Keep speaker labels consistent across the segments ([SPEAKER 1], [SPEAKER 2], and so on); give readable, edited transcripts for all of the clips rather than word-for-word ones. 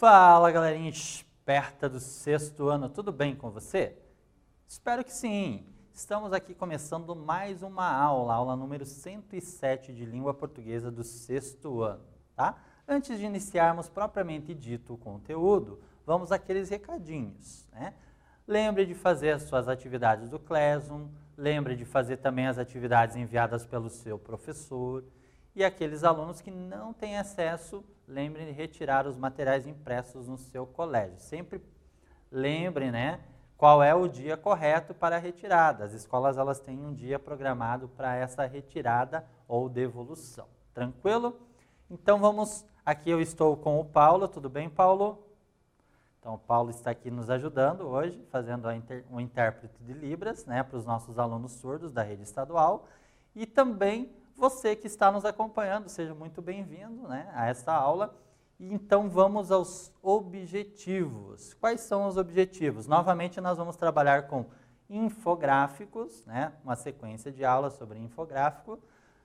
[SPEAKER 1] Fala, galerinha esperta do sexto ano, tudo bem com você? Espero que sim. Estamos aqui começando mais uma aula número 107 de língua portuguesa do sexto ano, tá? Antes de iniciarmos propriamente dito o conteúdo, vamos àqueles recadinhos, né? Lembre de fazer as suas atividades do Classroom, lembre de fazer também as atividades enviadas pelo seu professor. E aqueles alunos que não têm acesso, lembrem de retirar os materiais impressos no seu colégio. Sempre lembrem, né, qual é o dia correto para a retirada. As escolas elas têm um dia programado para essa retirada ou devolução. Tranquilo? Então vamos, aqui eu estou com o Paulo, tudo bem, Paulo? Então o Paulo está aqui nos ajudando hoje, fazendo um intérprete de Libras, né, para os nossos alunos surdos da rede estadual. E também você que está nos acompanhando, seja muito bem-vindo, né, a esta aula. E então vamos aos objetivos. Quais são os objetivos? Novamente nós vamos trabalhar com infográficos, né, uma sequência de aulas sobre infográfico.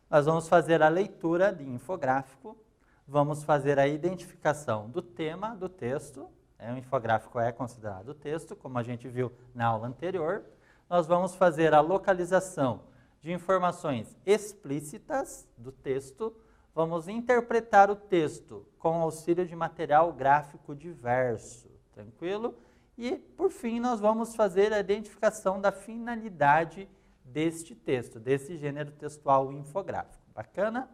[SPEAKER 1] Nós vamos fazer a leitura de infográfico, vamos fazer a identificação do tema do texto. O infográfico é considerado texto, como a gente viu na aula anterior. Nós vamos fazer a localização de informações explícitas do texto, vamos interpretar o texto com auxílio de material gráfico diverso, tranquilo? E, por fim, nós vamos fazer a identificação da finalidade deste texto, desse gênero textual infográfico. Bacana?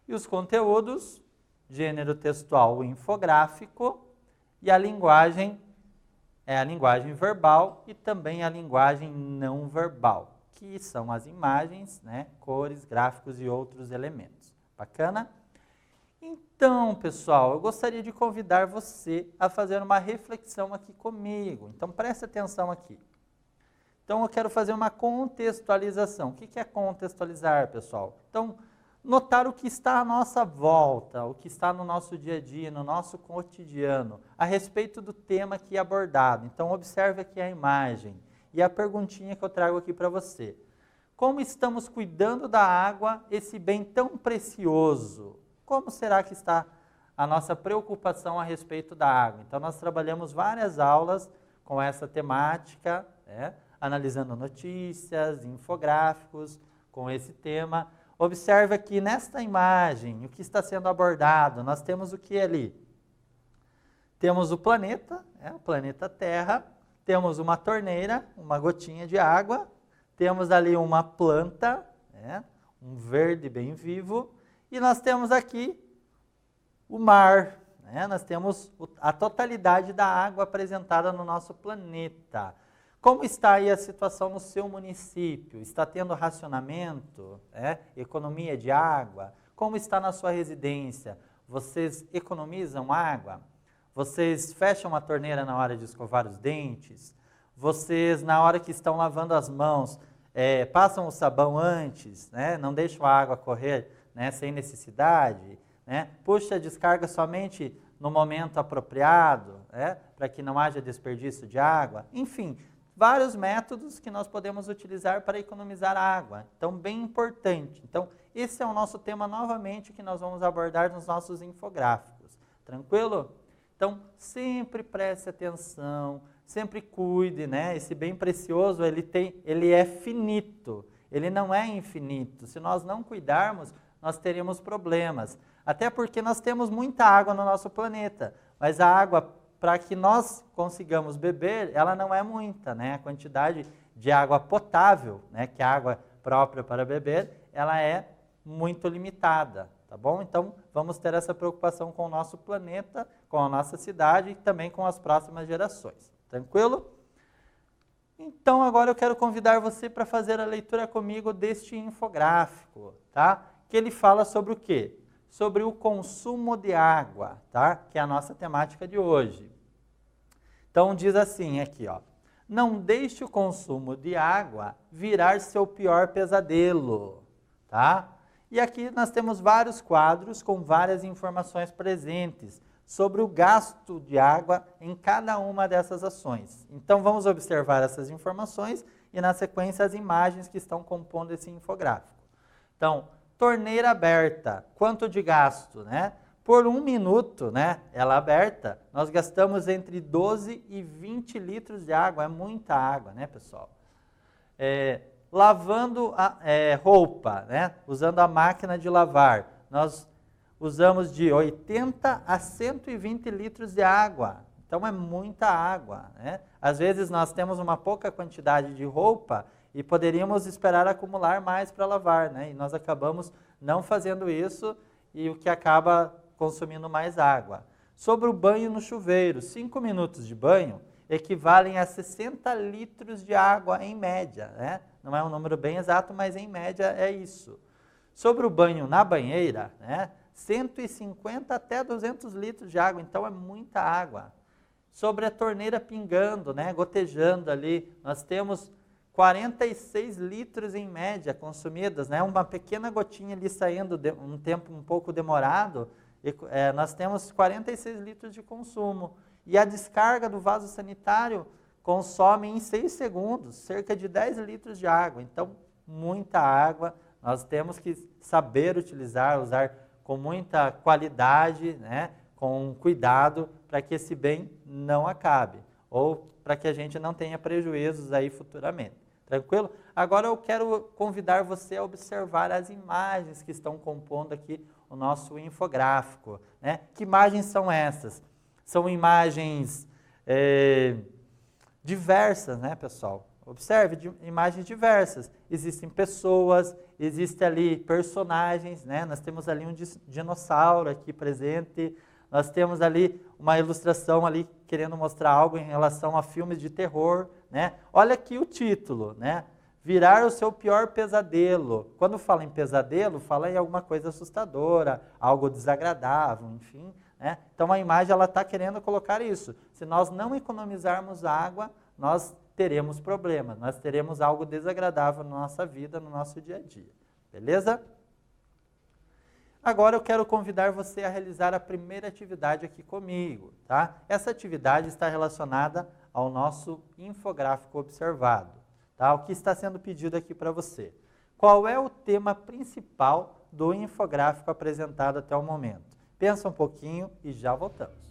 [SPEAKER 1] E os conteúdos, gênero textual infográfico e a linguagem, é a linguagem verbal e também a linguagem não verbal, que são as imagens, né, cores, gráficos e outros elementos. Bacana? Então, pessoal, eu gostaria de convidar você a fazer uma reflexão aqui comigo. Então, preste atenção aqui. Então, eu quero fazer uma contextualização. O que é contextualizar, pessoal? Então, notar o que está à nossa volta, o que está no nosso dia a dia, no nosso cotidiano, a respeito do tema aqui abordado. Então, observe aqui a imagem. E a perguntinha que eu trago aqui para você. Como estamos cuidando da água, esse bem tão precioso? Como será que está a nossa preocupação a respeito da água? Então, nós trabalhamos várias aulas com essa temática, né? Analisando notícias, infográficos com esse tema. Observe aqui nesta imagem o que está sendo abordado. Nós temos o que ali? Temos o planeta, o planeta Terra. Temos uma torneira, uma gotinha de água, temos ali uma planta, um verde bem vivo, e nós temos aqui o mar, nós temos a totalidade da água apresentada no nosso planeta. Como está aí a situação no seu município? Está tendo racionamento, economia de água? Como está na sua residência? Vocês economizam água? Vocês fecham a torneira na hora de escovar os dentes? Vocês, na hora que estão lavando as mãos, passam o sabão antes, né? Não deixam a água correr, né, sem necessidade? Né? Puxa a descarga somente no momento apropriado, para que não haja desperdício de água? Enfim, vários métodos que nós podemos utilizar para economizar água. Então, bem importante. Então, esse é o nosso tema novamente que nós vamos abordar nos nossos infográficos. Tranquilo? Então, sempre preste atenção, sempre cuide, né? Esse bem precioso, ele é finito, ele não é infinito. Se nós não cuidarmos, nós teremos problemas. Até porque nós temos muita água no nosso planeta, mas a água, para que nós consigamos beber, ela não é muita, né? A quantidade de água potável, né, que é a água própria para beber, ela é muito limitada. Tá bom? Então, vamos ter essa preocupação com o nosso planeta, com a nossa cidade e também com as próximas gerações. Tranquilo? Então, agora eu quero convidar você para fazer a leitura comigo deste infográfico, tá? Que ele fala sobre o quê? Sobre o consumo de água, tá? Que é a nossa temática de hoje. Então, diz assim aqui, ó. Não deixe o consumo de água virar seu pior pesadelo, tá? E aqui nós temos vários quadros com várias informações presentes sobre o gasto de água em cada uma dessas ações. Então vamos observar essas informações e na sequência as imagens que estão compondo esse infográfico. Então, torneira aberta, quanto de gasto, né? Por 1 minuto, né, ela aberta, nós gastamos entre 12 e 20 litros de água. É muita água, né, pessoal? Lavando roupa, né, usando a máquina de lavar, nós usamos de 80 a 120 litros de água. Então é muita água, né? Às vezes nós temos uma pouca quantidade de roupa e poderíamos esperar acumular mais para lavar, né? E nós acabamos não fazendo isso e o que acaba consumindo mais água. Sobre o banho no chuveiro, 5 minutos de banho equivalem a 60 litros de água em média, né? Não é um número bem exato, mas em média é isso. Sobre o banho na banheira, né? 150 até 200 litros de água, então é muita água. Sobre a torneira pingando, né? Gotejando ali, nós temos 46 litros em média consumidas, né? Uma pequena gotinha ali saindo um tempo um pouco demorado, nós temos 46 litros de consumo. E a descarga do vaso sanitário consome em 6 segundos cerca de 10 litros de água. Então, muita água. Nós temos que saber utilizar, usar com muita qualidade, né? Com cuidado, para que esse bem não acabe. Ou para que a gente não tenha prejuízos aí futuramente. Tranquilo? Agora eu quero convidar você a observar as imagens que estão compondo aqui o nosso infográfico, né? Que imagens são essas? São imagens diversas, né, pessoal? Observe, imagens diversas. Existem pessoas, existem ali personagens, né? Nós temos ali um dinossauro aqui presente, nós temos ali uma ilustração ali querendo mostrar algo em relação a filmes de terror, né? Olha aqui o título, né? Virar o seu pior pesadelo. Quando fala em pesadelo, fala em alguma coisa assustadora, algo desagradável, enfim, né? Então a imagem ela está querendo colocar isso. Se nós não economizarmos água, nós teremos problemas, nós teremos algo desagradável na nossa vida, no nosso dia a dia. Beleza? Agora eu quero convidar você a realizar a primeira atividade aqui comigo, tá? Essa atividade está relacionada ao nosso infográfico observado, tá? O que está sendo pedido aqui para você? Qual é o tema principal do infográfico apresentado até o momento? Pensa um pouquinho e já voltamos.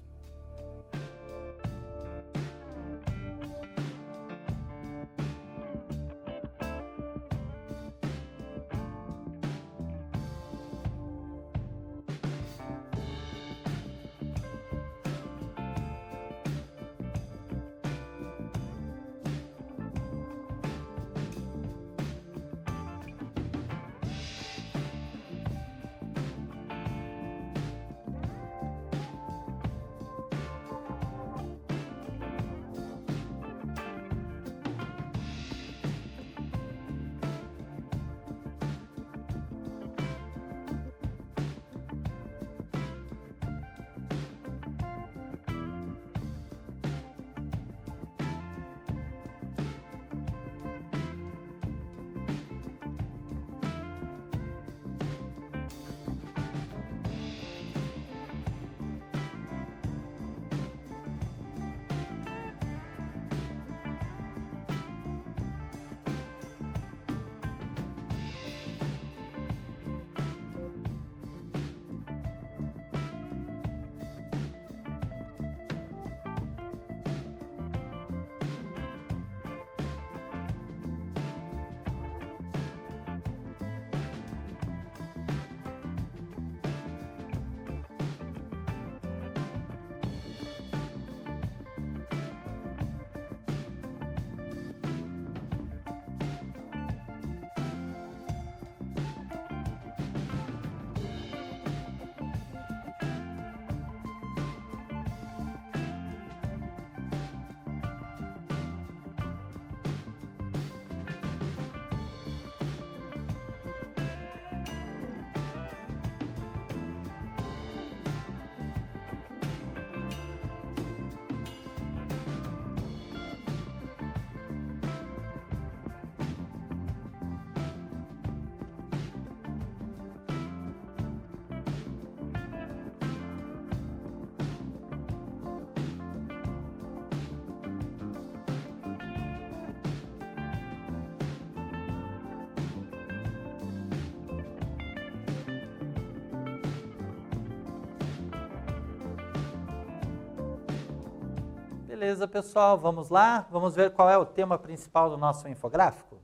[SPEAKER 1] Beleza, pessoal, vamos lá? Vamos ver qual é o tema principal do nosso infográfico?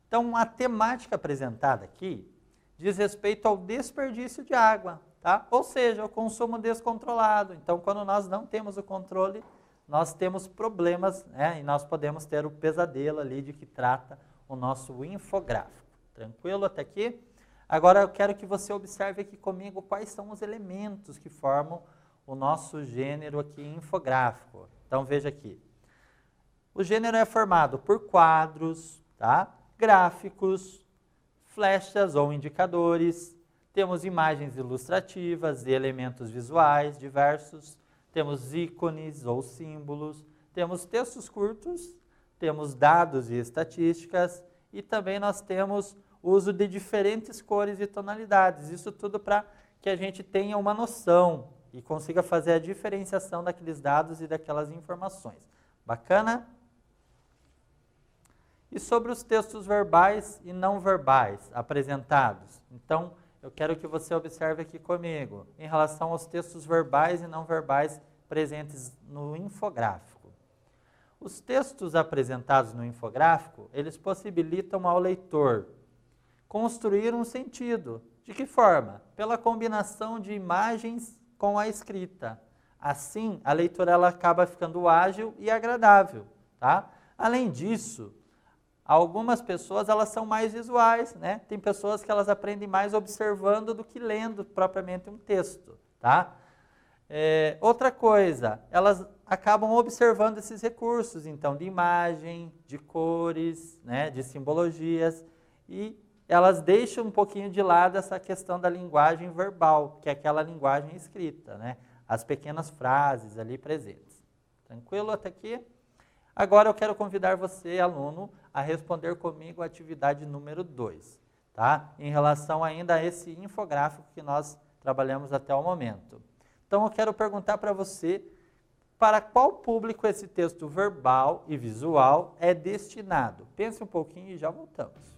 [SPEAKER 1] Então, a temática apresentada aqui diz respeito ao desperdício de água, tá? Ou seja, o consumo descontrolado. Então, quando nós não temos o controle, nós temos problemas, né? E nós podemos ter o pesadelo ali de que trata o nosso infográfico. Tranquilo até aqui? Agora eu quero que você observe aqui comigo quais são os elementos que formam o nosso gênero aqui infográfico. Então veja aqui. O gênero é formado por quadros, tá? Gráficos, flechas ou indicadores, temos imagens ilustrativas e elementos visuais diversos, temos ícones ou símbolos, temos textos curtos, temos dados e estatísticas e também nós temos o uso de diferentes cores e tonalidades. Isso tudo para que a gente tenha uma noção e consiga fazer a diferenciação daqueles dados e daquelas informações. Bacana? E sobre os textos verbais e não verbais apresentados. Então, eu quero que você observe aqui comigo, em relação aos textos verbais e não verbais presentes no infográfico. Os textos apresentados no infográfico, eles possibilitam ao leitor construir um sentido. De que forma? Pela combinação de imagens com a escrita. Assim, a leitura ela acaba ficando ágil e agradável, tá? Além disso, algumas pessoas elas são mais visuais, né? Tem pessoas que elas aprendem mais observando do que lendo propriamente um texto, tá? Outra coisa, elas acabam observando esses recursos, então, de imagem, de cores, né? De simbologias, e elas deixam um pouquinho de lado essa questão da linguagem verbal, que é aquela linguagem escrita, né? As pequenas frases ali presentes. Tranquilo até aqui? Agora eu quero convidar você, aluno, a responder comigo a atividade número 2, tá? Em relação ainda a esse infográfico que nós trabalhamos até o momento. Então eu quero perguntar para você, para qual público esse texto verbal e visual é destinado? Pense um pouquinho e já voltamos.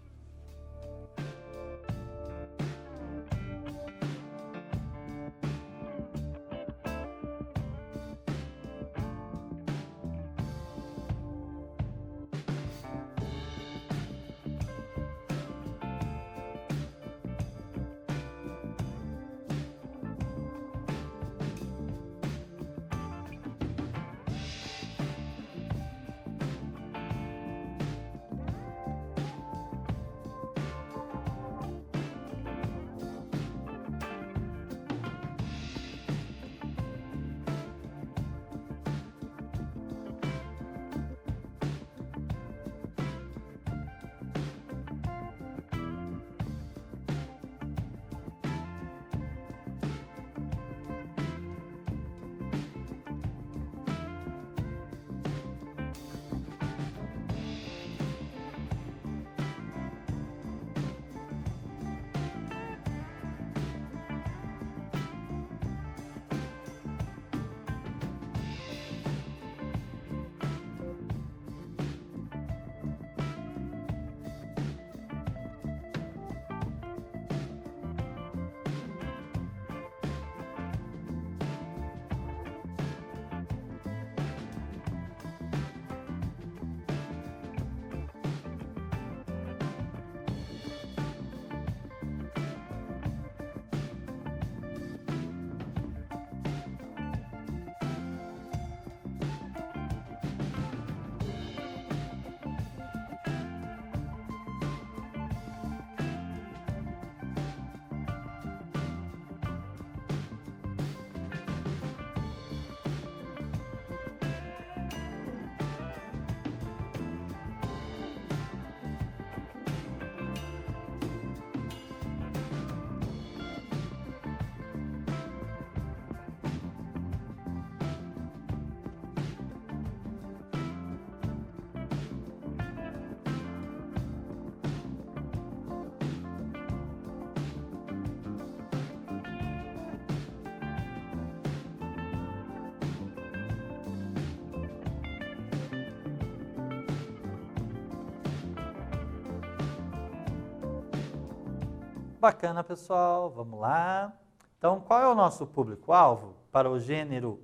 [SPEAKER 1] Bacana, pessoal, vamos lá. Então, qual é o nosso público-alvo para o gênero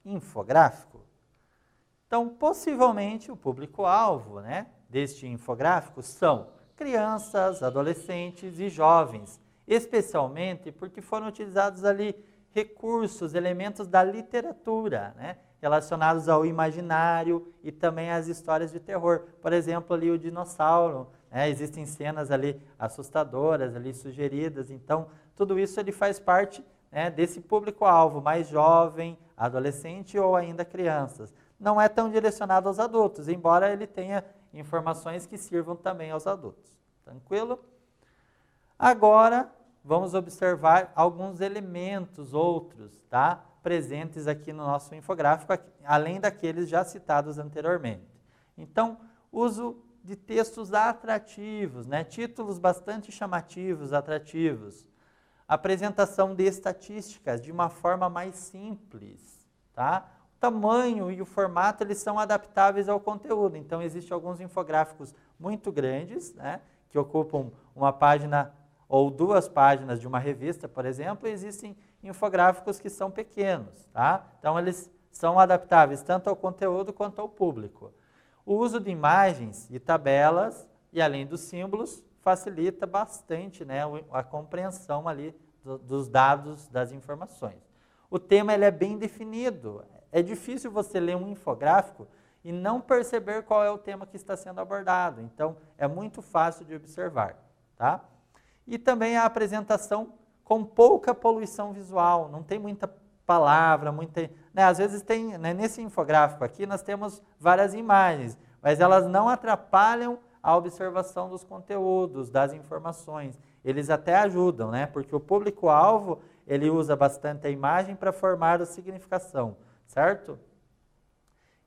[SPEAKER 1] infográfico? Então, possivelmente, o público-alvo, né, deste infográfico são crianças, adolescentes e jovens, especialmente porque foram utilizados ali recursos, elementos da literatura, né, relacionados ao imaginário e também às histórias de terror. Por exemplo, ali o dinossauro, né, existem cenas ali assustadoras, ali sugeridas, então tudo isso ele faz parte, né, desse público-alvo mais jovem, adolescente ou ainda crianças. Não é tão direcionado aos adultos, embora ele tenha informações que sirvam também aos adultos. Tranquilo? Agora, vamos observar alguns elementos outros, tá? Presentes aqui no nosso infográfico, além daqueles já citados anteriormente. Então, uso de textos atrativos, né? Títulos bastante chamativos, atrativos. Apresentação de estatísticas de uma forma mais simples, tá? O tamanho e o formato eles são adaptáveis ao conteúdo. Então, existem alguns infográficos muito grandes, né? Que ocupam uma página ou 2 páginas de uma revista, por exemplo, e existem infográficos que são pequenos, tá? Então, eles são adaptáveis tanto ao conteúdo quanto ao público. O uso de imagens e tabelas, e além dos símbolos, facilita bastante, né, a compreensão ali dos dados, das informações. O tema ele é bem definido. É difícil você ler um infográfico e não perceber qual é o tema que está sendo abordado. Então, é muito fácil de observar, tá? E também a apresentação com pouca poluição visual, não tem muita palavra, né, às vezes tem, né, nesse infográfico aqui nós temos várias imagens, mas elas não atrapalham a observação dos conteúdos, das informações. Eles até ajudam, né, porque o público-alvo, ele usa bastante a imagem para formar a significação, certo?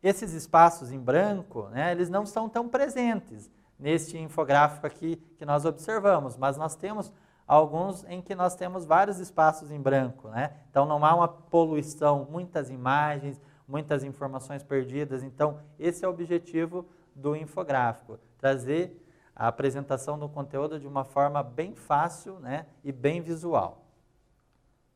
[SPEAKER 1] Esses espaços em branco, né, eles não são tão presentes neste infográfico aqui que nós observamos, mas nós temos alguns em que nós temos vários espaços em branco, né? Então não há uma poluição, muitas imagens, muitas informações perdidas. Então esse é o objetivo do infográfico, trazer a apresentação do conteúdo de uma forma bem fácil, né, e bem visual.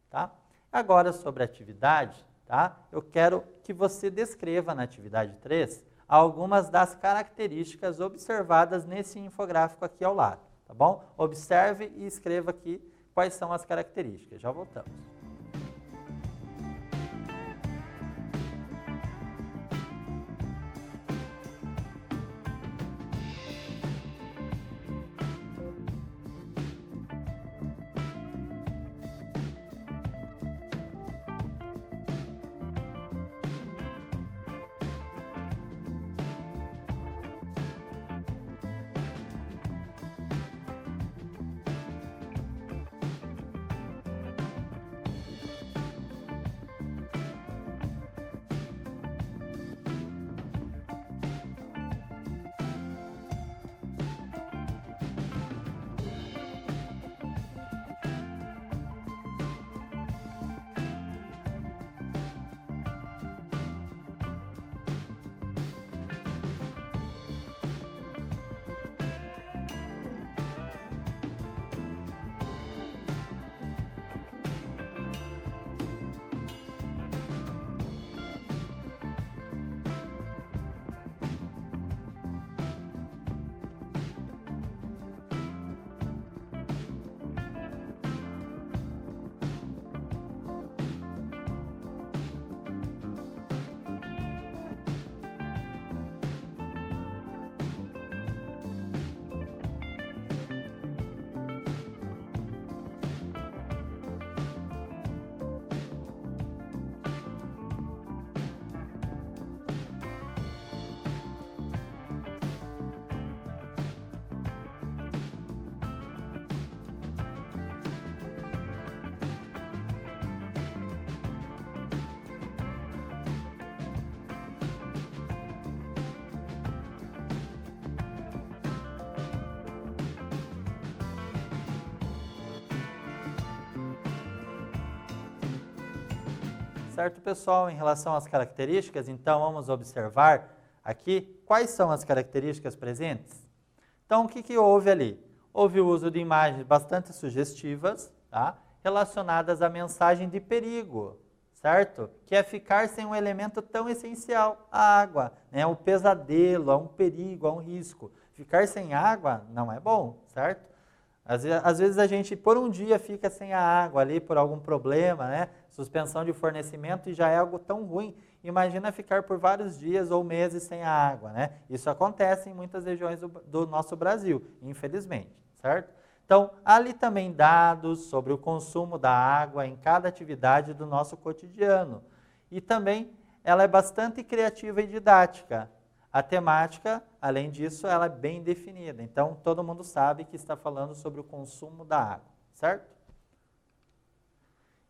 [SPEAKER 1] Tá? Agora sobre a atividade, tá? Eu quero que você descreva na atividade 3 algumas das características observadas nesse infográfico aqui ao lado, tá bom? Observe e escreva aqui quais são as características. Já voltamos. Certo, pessoal? Em relação às características, então vamos observar aqui quais são as características presentes. Então, o que houve ali? Houve o uso de imagens bastante sugestivas, tá? Relacionadas à mensagem de perigo, certo? Que é ficar sem um elemento tão essencial, a água, né? O pesadelo, há um perigo, há um risco. Ficar sem água não é bom, certo? Às vezes a gente, por um dia, fica sem a água ali por algum problema, né? Suspensão de fornecimento e já é algo tão ruim. Imagina ficar por vários dias ou meses sem a água, né? Isso acontece em muitas regiões do nosso Brasil, infelizmente, certo? Então, há ali também dados sobre o consumo da água em cada atividade do nosso cotidiano. E também ela é bastante criativa e didática. A temática, além disso, ela é bem definida. Então, todo mundo sabe que está falando sobre o consumo da água, certo?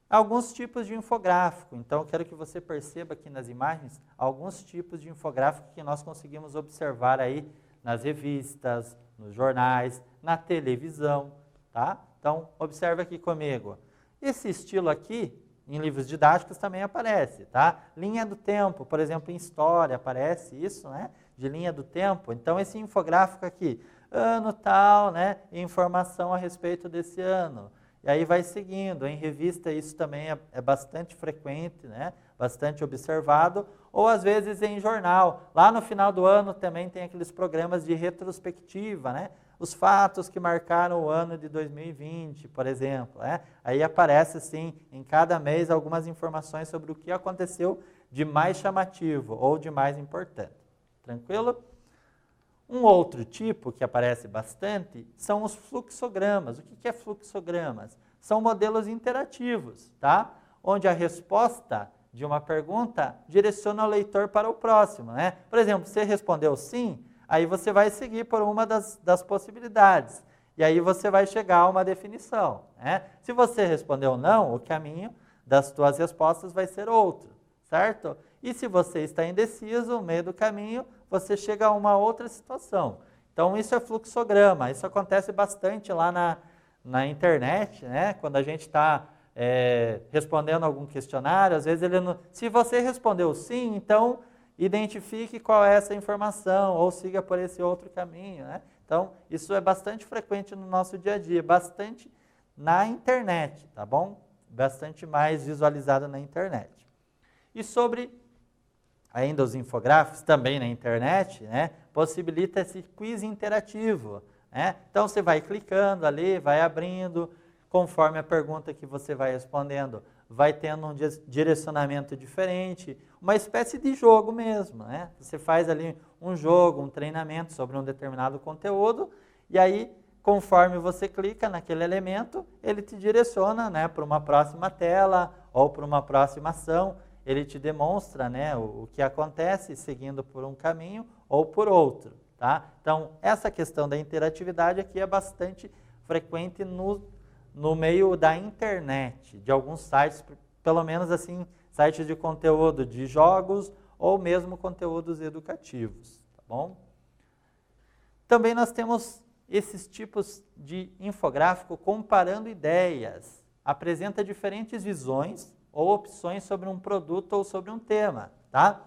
[SPEAKER 1] Alguns tipos de infográfico. Então, eu quero que você perceba aqui nas imagens alguns tipos de infográfico que nós conseguimos observar aí nas revistas, nos jornais, na televisão, tá? Então, observe aqui comigo. Esse estilo aqui, em livros didáticos também aparece, tá? Linha do tempo, por exemplo, em história aparece isso, né? De linha do tempo. Então, esse infográfico aqui, ano tal, né? Informação a respeito desse ano. E aí vai seguindo. Em revista isso também é bastante frequente, né? Bastante observado. Ou às vezes em jornal. Lá no final do ano também tem aqueles programas de retrospectiva, né? Os fatos que marcaram o ano de 2020, por exemplo. Né? Aí aparece, assim, em cada mês algumas informações sobre o que aconteceu de mais chamativo ou de mais importante. Tranquilo? Um outro tipo que aparece bastante são os fluxogramas. O que é fluxogramas? São modelos interativos, tá? Onde a resposta de uma pergunta direciona o leitor para o próximo. Né? Por exemplo, você respondeu sim, aí você vai seguir por uma das possibilidades. E aí você vai chegar a uma definição. Né? Se você respondeu não, o caminho das suas respostas vai ser outro, certo? E se você está indeciso, no meio do caminho, você chega a uma outra situação. Então, isso é fluxograma. Isso acontece bastante lá na internet, né? Quando a gente está respondendo algum questionário, às vezes ele não... Se você respondeu sim, então identifique qual é essa informação ou siga por esse outro caminho, né? Então, isso é bastante frequente no nosso dia a dia, bastante na internet, tá bom? Bastante mais visualizado na internet. E sobre ainda os infográficos, também na internet, né, possibilita esse quiz interativo. Né? Então, você vai clicando ali, vai abrindo, conforme a pergunta que você vai respondendo, vai tendo um direcionamento diferente, uma espécie de jogo mesmo. Né? Você faz ali um jogo, um treinamento sobre um determinado conteúdo, e aí, conforme você clica naquele elemento, ele te direciona, né, para uma próxima tela ou para uma próxima ação. Ele te demonstra, né, o que acontece seguindo por um caminho ou por outro. Tá? Então, essa questão da interatividade aqui é bastante frequente no meio da internet, de alguns sites, pelo menos assim, sites de conteúdo de jogos ou mesmo conteúdos educativos. Tá bom? Também nós temos esses tipos de infográfico comparando ideias. Apresenta diferentes visões ou opções sobre um produto ou sobre um tema, tá?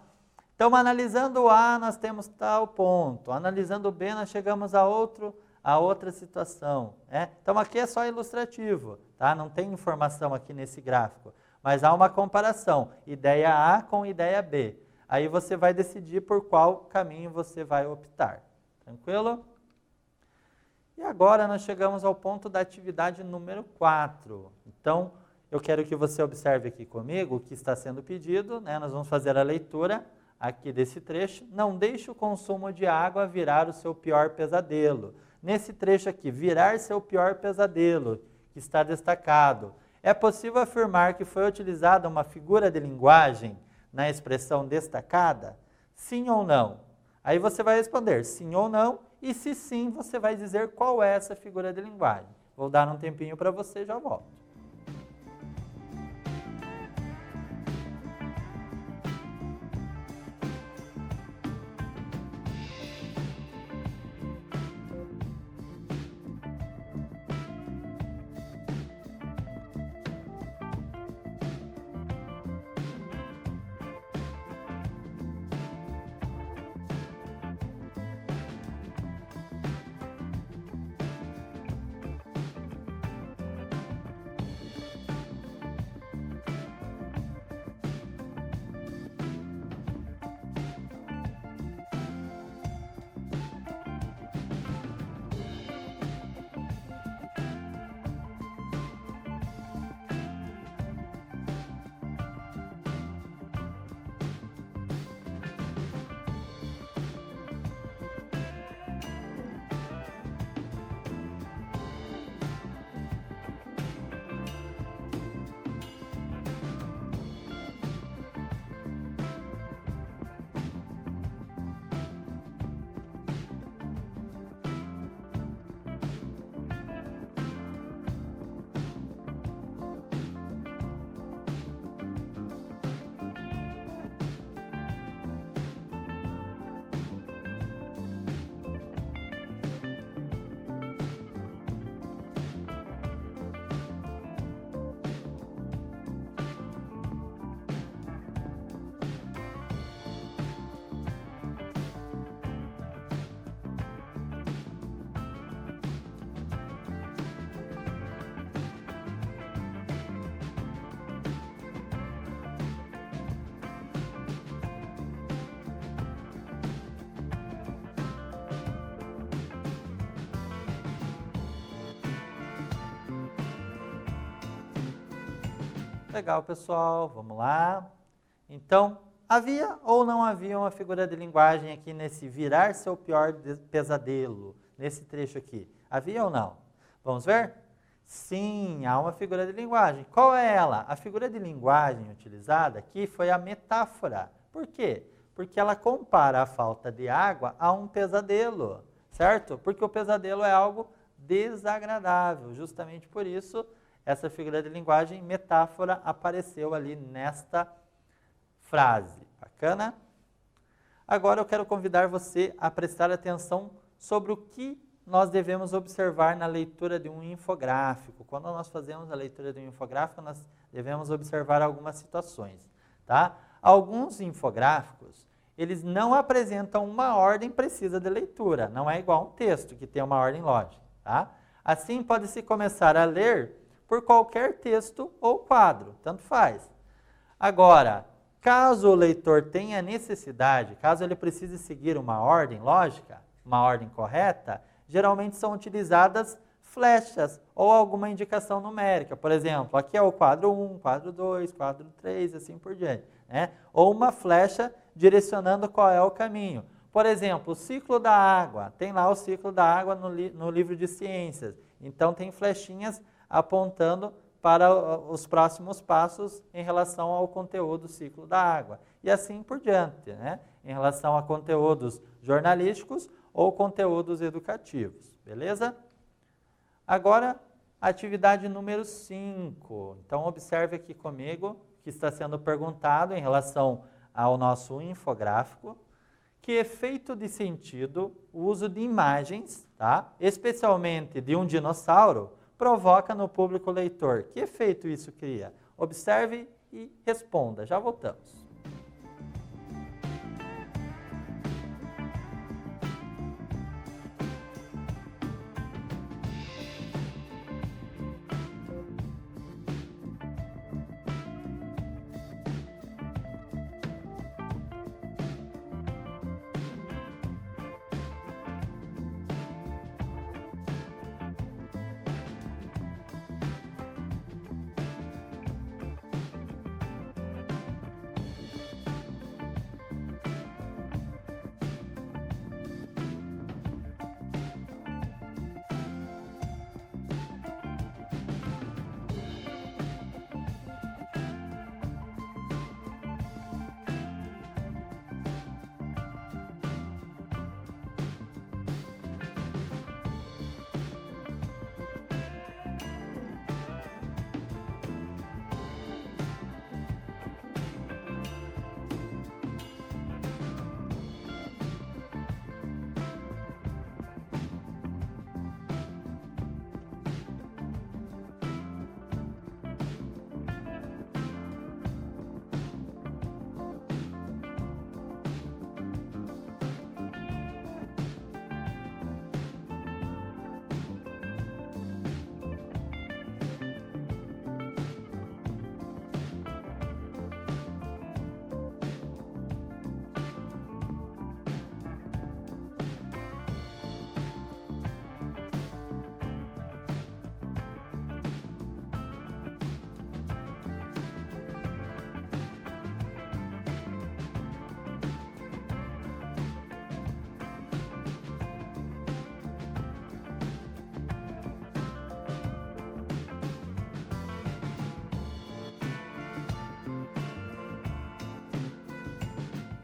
[SPEAKER 1] Então, analisando o A, nós temos tal ponto. Analisando o B, nós chegamos a outra situação. Né? Então, aqui é só ilustrativo, tá? Não tem informação aqui nesse gráfico. Mas há uma comparação, ideia A com ideia B. Aí você vai decidir por qual caminho você vai optar. Tranquilo? E agora nós chegamos ao ponto da atividade número 4. Então, eu quero que você observe aqui comigo o que está sendo pedido, né? Nós vamos fazer a leitura aqui desse trecho. Não deixe o consumo de água virar o seu pior pesadelo. Nesse trecho aqui, virar seu pior pesadelo, que está destacado. É possível afirmar que foi utilizada uma figura de linguagem na expressão destacada? Sim ou não? Aí você vai responder sim ou não, e se sim, você vai dizer qual é essa figura de linguagem. Vou dar um tempinho para você e já volto. Legal, pessoal, vamos lá. Então, havia ou não havia uma figura de linguagem aqui nesse virar seu pior pesadelo, nesse trecho aqui? Havia ou não? Vamos ver? Sim, há uma figura de linguagem. Qual é ela? A figura de linguagem utilizada aqui foi a metáfora. Por quê? Porque ela compara a falta de água a um pesadelo, certo? Porque o pesadelo é algo desagradável. Justamente por isso, essa figura de linguagem, metáfora, apareceu ali nesta frase. Bacana? Agora eu quero convidar você a prestar atenção sobre o que nós devemos observar na leitura de um infográfico. Quando nós fazemos a leitura de um infográfico, nós devemos observar algumas situações, tá? Alguns infográficos, eles não apresentam uma ordem precisa de leitura, não é igual a um texto que tem uma ordem lógica, tá? Assim, pode-se começar a ler por qualquer texto ou quadro, tanto faz. Agora, caso o leitor tenha necessidade, caso ele precise seguir uma ordem lógica, uma ordem correta, geralmente são utilizadas flechas ou alguma indicação numérica. Por exemplo, aqui é o quadro 1, quadro 2, quadro 3, assim por diante, né? Ou uma flecha direcionando qual é o caminho. Por exemplo, o ciclo da água. Tem lá o ciclo da água no livro de ciências. Então, tem flechinhas apontando para os próximos passos em relação ao conteúdo do ciclo da água. E assim por diante, né? Em relação a conteúdos jornalísticos ou conteúdos educativos, beleza? Agora, atividade número 5. Então, observe aqui comigo que está sendo perguntado em relação ao nosso infográfico. Que efeito de sentido o uso de imagens, tá? Especialmente de um dinossauro, provoca no público leitor? Que efeito isso cria? Observe e responda. Já voltamos.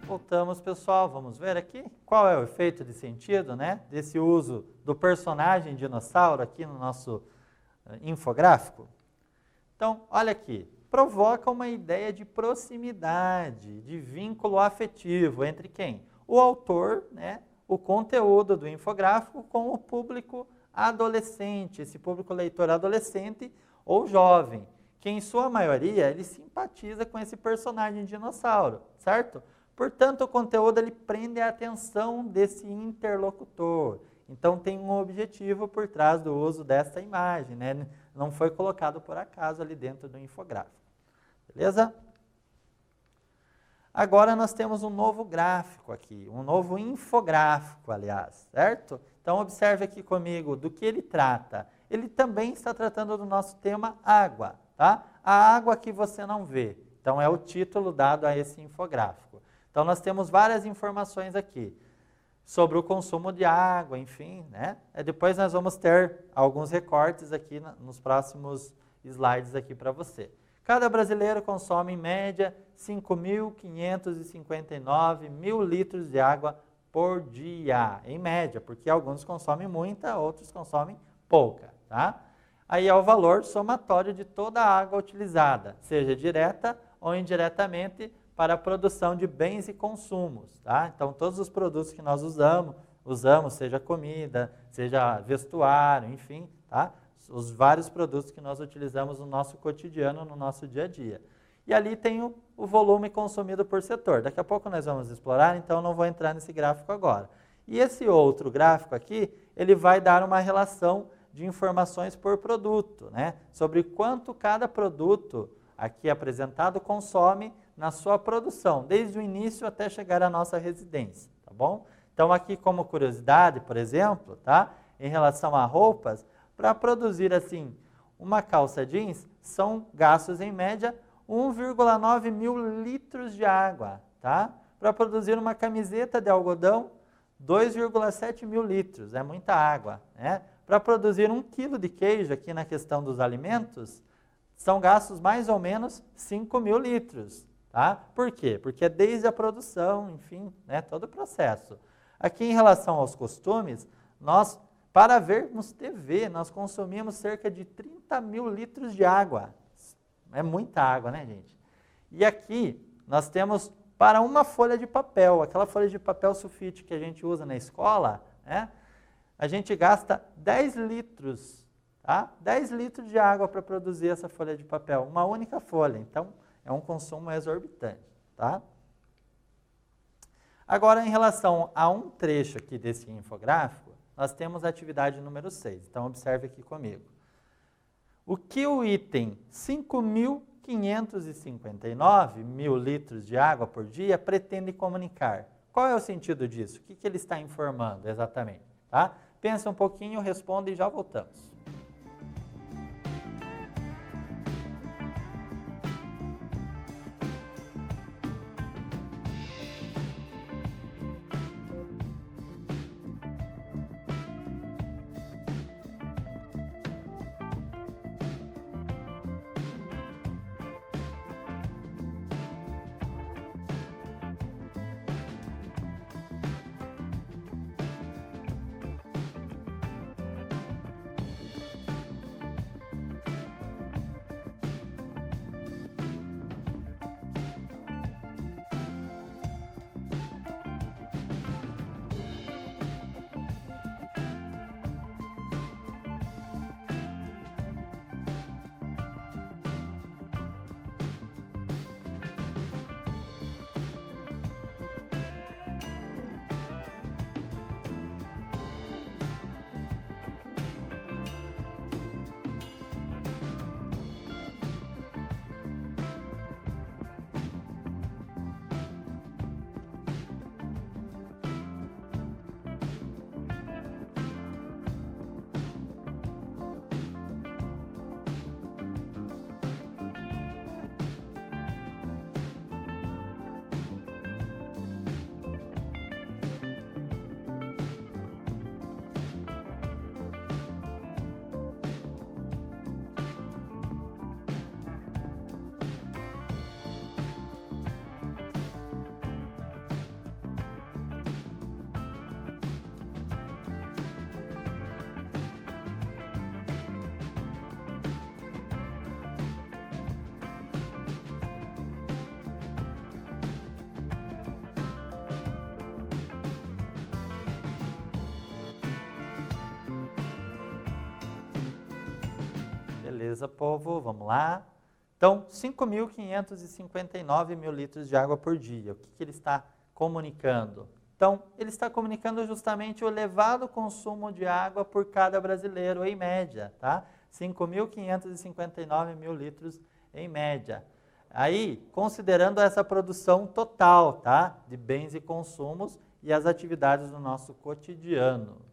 [SPEAKER 1] Voltamos, pessoal. Vamos ver aqui qual é o efeito de sentido, né, desse uso do personagem dinossauro aqui no nosso infográfico. Então, olha aqui. Provoca uma ideia de proximidade, de vínculo afetivo entre quem? O autor, né, o conteúdo do infográfico com o público adolescente, esse público leitor adolescente ou jovem, que em sua maioria ele simpatiza com esse personagem dinossauro, certo? Portanto, o conteúdo ele prende a atenção desse interlocutor. Então, tem um objetivo por trás do uso dessa imagem, né? Não foi colocado por acaso ali dentro do infográfico. Beleza? Agora, nós temos um novo gráfico aqui, um novo infográfico, aliás, certo? Então, observe aqui comigo do que ele trata. Ele também está tratando do nosso tema água, tá? A água que você não vê. Então, é o título dado a esse infográfico. Então, nós temos várias informações aqui sobre o consumo de água, enfim, né? Depois nós vamos ter alguns recortes aqui nos próximos slides aqui para você. Cada brasileiro consome, em média, 5.559 mil litros de água por dia, em média, porque alguns consomem muita, outros consomem pouca, tá? Aí é o valor somatório de toda a água utilizada, seja direta ou indiretamente, para a produção de bens e consumos, tá? Então, todos os produtos que nós usamos, seja comida, seja vestuário, enfim, tá? Os vários produtos que nós utilizamos no nosso cotidiano, no nosso dia a dia. E ali tem o volume consumido por setor. Daqui a pouco nós vamos explorar, então não vou entrar nesse gráfico agora. E esse outro gráfico aqui, ele vai dar uma relação de informações por produto, né? Sobre quanto cada produto aqui apresentado consome na sua produção, desde o início até chegar à nossa residência, tá bom? Então aqui como curiosidade, por exemplo, tá? Em relação a roupas, para produzir assim uma calça jeans, são gastos em média 1,9 mil litros de água, tá? Para produzir uma camiseta de algodão, 2,7 mil litros, é muita água, né? Para produzir 1 quilo de queijo, aqui na questão dos alimentos, são gastos mais ou menos 5 mil litros, tá? Por quê? Porque é desde a produção, enfim, né, todo o processo. Aqui em relação aos costumes, nós, para vermos TV, nós consumimos cerca de 30 mil litros de água. É muita água, né, gente? E aqui nós temos para uma folha de papel, aquela folha de papel sulfite que a gente usa na escola, né? A gente gasta 10 litros, tá? 10 litros de água para produzir essa folha de papel, uma única folha. Então, é um consumo exorbitante, tá? Agora, em relação a um trecho aqui desse infográfico, nós temos a atividade número 6. Então, observe aqui comigo. O que o item 5.559 mil litros de água por dia pretende comunicar? Qual é o sentido disso? O que ele está informando exatamente? Tá? Pensa um pouquinho, responda e já voltamos. Beleza, povo? Vamos lá. Então, 5.559 mil litros de água por dia. O que ele está comunicando? Então, ele está comunicando justamente o elevado consumo de água por cada brasileiro, em média, tá? 5.559 mil litros em média. Aí, considerando essa produção total, tá? De bens e consumos e as atividades do nosso cotidiano.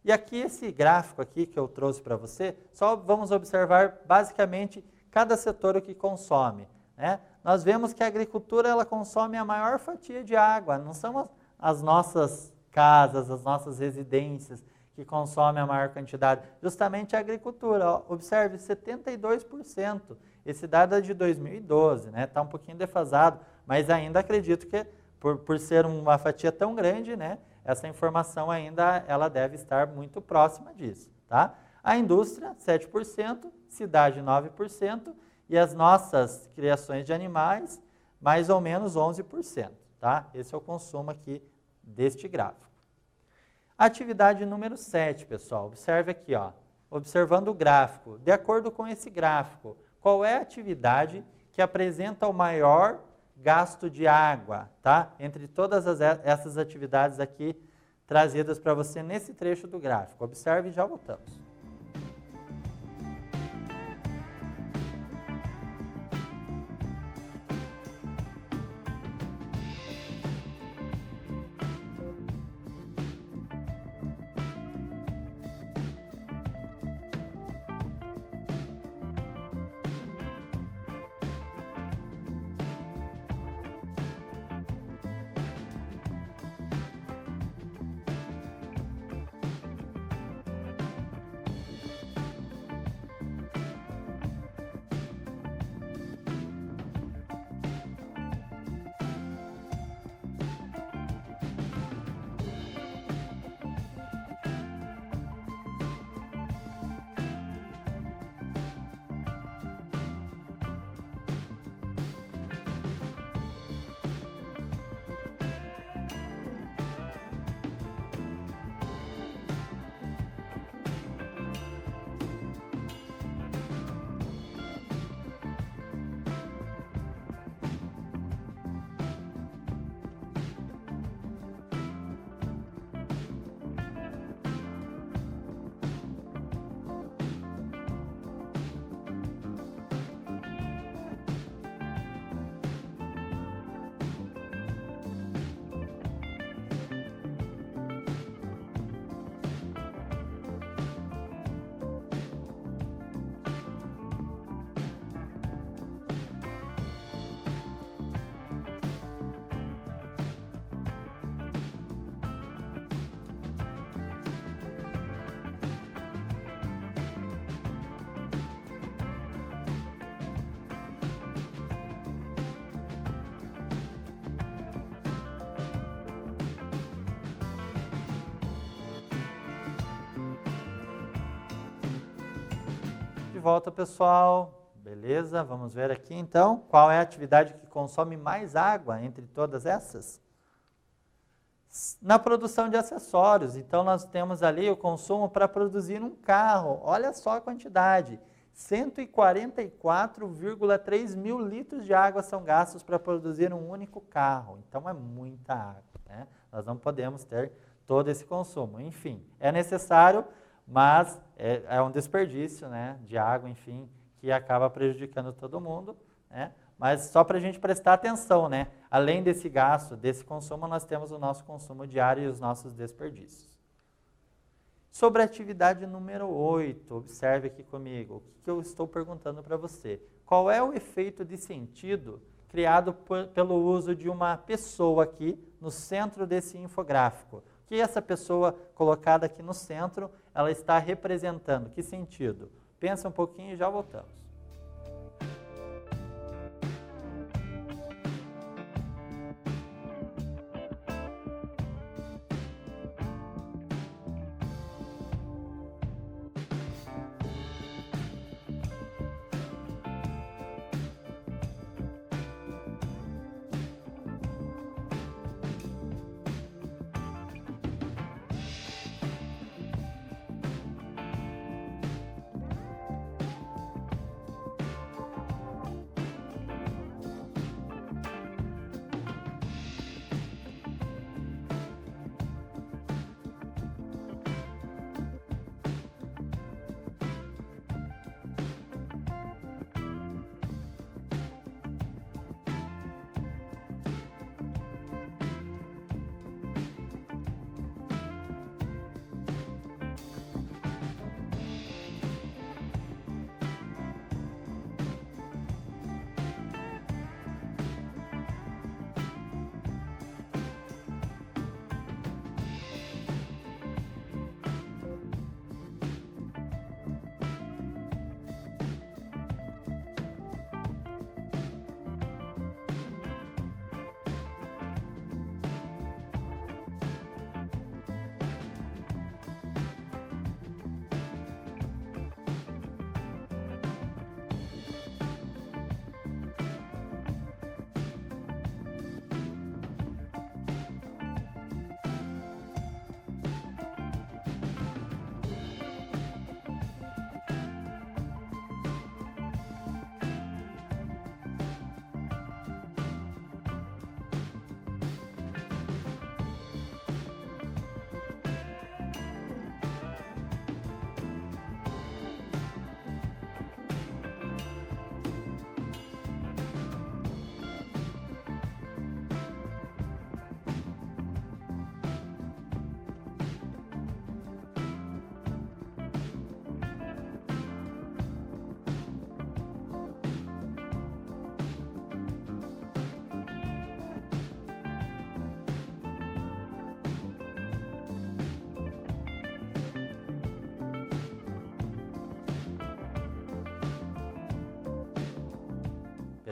[SPEAKER 1] E aqui, esse gráfico aqui que eu trouxe para você, só vamos observar basicamente cada setor o que consome, né? Nós vemos que a agricultura ela consome a maior fatia de água, não são as nossas casas, as nossas residências que consomem a maior quantidade, justamente a agricultura. Ó, observe, 72%. Esse dado é de 2012, né? Está um pouquinho defasado, mas ainda acredito que por ser uma fatia tão grande, né? Essa informação ainda ela deve estar muito próxima disso, tá? A indústria, 7%, cidade, 9%, e as nossas criações de animais, mais ou menos 11%, tá? Esse é o consumo aqui deste gráfico. Atividade número 7, pessoal, observe aqui, ó, observando o gráfico. De acordo com esse gráfico, qual é a atividade que apresenta o maior gasto de água, tá? Entre todas essas atividades aqui trazidas para você nesse trecho do gráfico. Observe e já voltamos. De volta, pessoal. Beleza? Vamos ver aqui, então, qual é a atividade que consome mais água entre todas essas? Na produção de acessórios. Então, nós temos ali o consumo para produzir um carro. Olha só a quantidade. 144,3 mil litros de água são gastos para produzir um único carro. Então, é muita água, né? Nós não podemos ter todo esse consumo. Enfim, é necessário, mas é um desperdício, né, de água, enfim, que acaba prejudicando todo mundo, né? Mas só para a gente prestar atenção, né? Além desse gasto, desse consumo, nós temos o nosso consumo diário e os nossos desperdícios. Sobre a atividade número 8, observe aqui comigo, o que eu estou perguntando para você. Qual é o efeito de sentido criado pelo uso de uma pessoa aqui no centro desse infográfico? O que essa pessoa colocada aqui no centro, ela está representando? Que sentido? Pensa um pouquinho e já voltamos.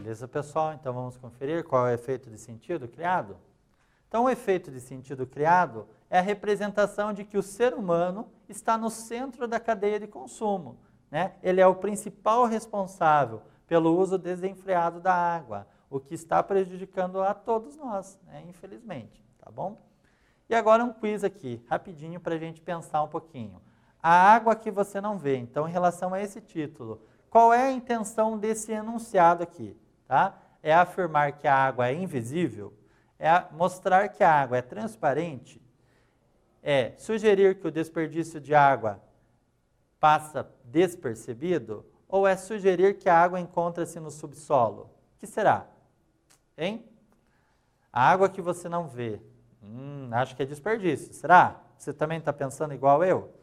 [SPEAKER 1] Beleza, pessoal? Então vamos conferir qual é o efeito de sentido criado? Então o efeito de sentido criado é a representação de que o ser humano está no centro da cadeia de consumo, né? Ele é o principal responsável pelo uso desenfreado da água, o que está prejudicando a todos nós, né? Infelizmente, tá bom? E agora um quiz aqui, rapidinho, para a gente pensar um pouquinho. A água que você não vê. Então, em relação a esse título, qual é a intenção desse enunciado aqui? Tá? É afirmar que a água é invisível? É mostrar que a água é transparente? É sugerir que o desperdício de água passa despercebido? Ou é sugerir que a água encontra-se no subsolo? O que será? Hein? A água que você não vê. Acho que é desperdício. Será? Você também está pensando igual eu?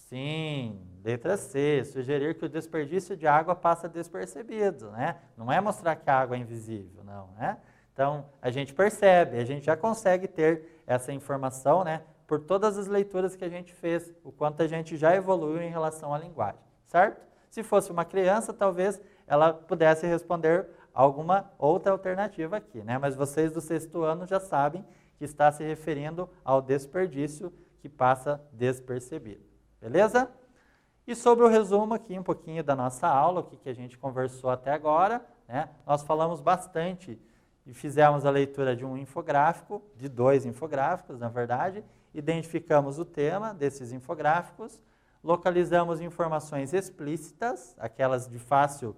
[SPEAKER 1] Sim, letra C, sugerir que o desperdício de água passa despercebido, né? Não é mostrar que a água é invisível, não, né? Então, a gente percebe, a gente já consegue ter essa informação, né? Por todas as leituras que a gente fez, o quanto a gente já evoluiu em relação à linguagem, certo? Se fosse uma criança, talvez ela pudesse responder alguma outra alternativa aqui, né? Mas vocês do 6º ano já sabem que está se referindo ao desperdício que passa despercebido. Beleza? E sobre o resumo aqui, um pouquinho da nossa aula, o que a gente conversou até agora, né? Nós falamos bastante e fizemos a leitura de um infográfico, de 2 infográficos, na verdade, identificamos o tema desses infográficos, localizamos informações explícitas, aquelas de fácil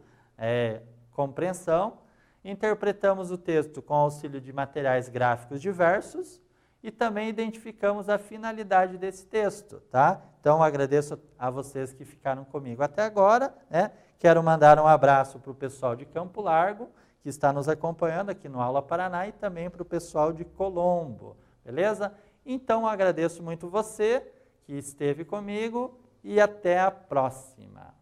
[SPEAKER 1] compreensão, interpretamos o texto com auxílio de materiais gráficos diversos, e também identificamos a finalidade desse texto, tá? Então, agradeço a vocês que ficaram comigo até agora, né? Quero mandar um abraço para o pessoal de Campo Largo, que está nos acompanhando aqui no Aula Paraná, e também para o pessoal de Colombo, beleza? Então, agradeço muito você que esteve comigo e até a próxima.